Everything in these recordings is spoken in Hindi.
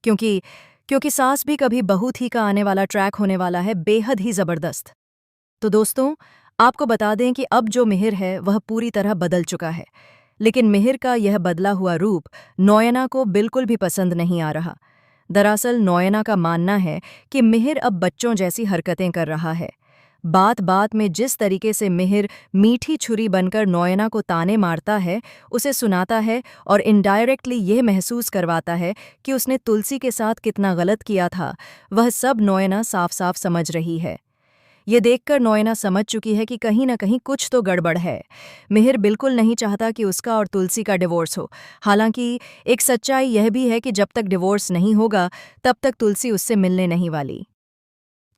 क्योंकि क्योंकि सास भी कभी बहू थी का आने वाला ट्रैक होने वाला है बेहद ही जबरदस्त। तो दोस्तों, आपको बता दें कि अब जो मिहिर है वह पूरी तरह बदल चुका है। लेकिन मिहिर का यह बदला हुआ रूप नोयना को बिल्कुल भी पसंद नहीं आ रहा। दरअसल नोयना का मानना है कि मिहिर अब बच्चों जैसी हरकतें कर रहा है। बात बात में जिस तरीके से मिहिर मीठी छुरी बनकर नोयना को ताने मारता है, उसे सुनाता है और इनडायरेक्टली यह महसूस करवाता है कि उसने तुलसी के साथ कितना गलत किया था, वह सब नोयना साफ साफ समझ रही है। ये देखकर नोयना समझ चुकी है कि कहीं न कहीं कुछ तो गड़बड़ है। मिहिर बिल्कुल नहीं चाहता कि उसका और तुलसी का डिवोर्स हो। हालांकि एक सच्चाई यह भी है कि जब तक डिवोर्स नहीं होगा, तब तक तुलसी उससे मिलने नहीं वाली।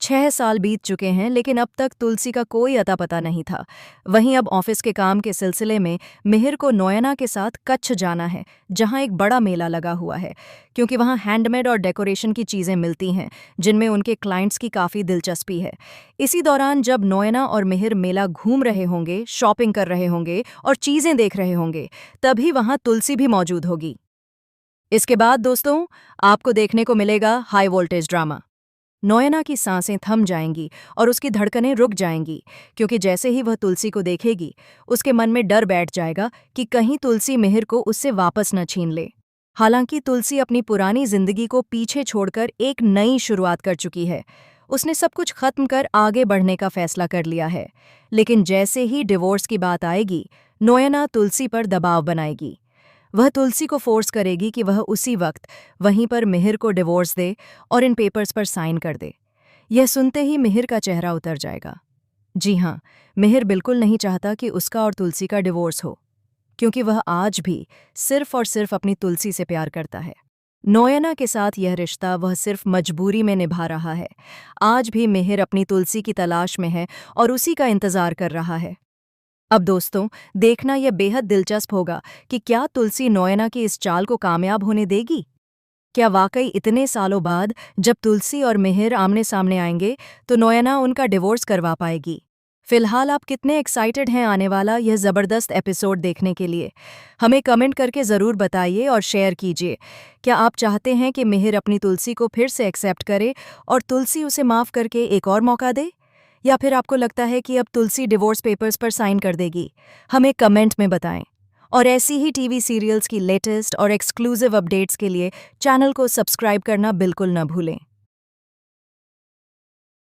6 साल बीत चुके हैं, लेकिन अब तक तुलसी का कोई अता पता नहीं था। वहीं अब ऑफिस के काम के सिलसिले में मिहिर को नोयना के साथ कच्छ जाना है, जहां एक बड़ा मेला लगा हुआ है, क्योंकि वहां हैंडमेड और डेकोरेशन की चीजें मिलती हैं, जिनमें उनके क्लाइंट्स की काफी दिलचस्पी है। इसी दौरान जब नोयना और मिहिर मेला घूम रहे होंगे, शॉपिंग कर रहे होंगे और चीजें देख रहे होंगे, तभी वहां तुलसी भी मौजूद होगी। इसके बाद दोस्तों, आपको देखने को मिलेगा हाई वोल्टेज ड्रामा। नोयना की सांसें थम जाएंगी और उसकी धड़कनें रुक जाएंगी, क्योंकि जैसे ही वह तुलसी को देखेगी, उसके मन में डर बैठ जाएगा कि कहीं तुलसी मिहिर को उससे वापस न छीन ले। हालांकि तुलसी अपनी पुरानी जिंदगी को पीछे छोड़कर एक नई शुरुआत कर चुकी है। उसने सब कुछ खत्म कर आगे बढ़ने का फैसला कर लिया है। लेकिन जैसे ही डिवोर्स की बात आएगी, नोयना तुलसी पर दबाव बनाएगी। वह तुलसी को फोर्स करेगी कि वह उसी वक्त वहीं पर मिहिर को डिवोर्स दे और इन पेपर्स पर साइन कर दे। यह सुनते ही मिहिर का चेहरा उतर जाएगा। जी हाँ, मिहिर बिल्कुल नहीं चाहता कि उसका और तुलसी का डिवोर्स हो, क्योंकि वह आज भी सिर्फ और सिर्फ अपनी तुलसी से प्यार करता है। नोयना के साथ यह रिश्ता वह सिर्फ मजबूरी में निभा रहा है। आज भी मिहिर अपनी तुलसी की तलाश में है और उसी का इंतजार कर रहा है। अब दोस्तों, देखना यह बेहद दिलचस्प होगा कि क्या तुलसी नोयना की इस चाल को कामयाब होने देगी। क्या वाकई इतने सालों बाद जब तुलसी और मिहिर आमने सामने आएंगे, तो नोयना उनका डिवोर्स करवा पाएगी। फिलहाल आप कितने एक्साइटेड हैं आने वाला यह ज़बरदस्त एपिसोड देखने के लिए? हमें कमेंट करके ज़रूर बताइए और शेयर कीजिए। क्या आप चाहते हैं कि मिहिर अपनी तुलसी को फिर से एक्सेप्ट करे और तुलसी उसे माफ़ करके एक और मौका दे? या फिर आपको लगता है कि अब तुलसी डिवोर्स पेपर्स पर साइन कर देगी? हमें कमेंट में बताएं। और ऐसी ही टीवी सीरियल्स की लेटेस्ट और एक्सक्लूसिव अपडेट्स के लिए चैनल को सब्सक्राइब करना बिल्कुल न भूलें।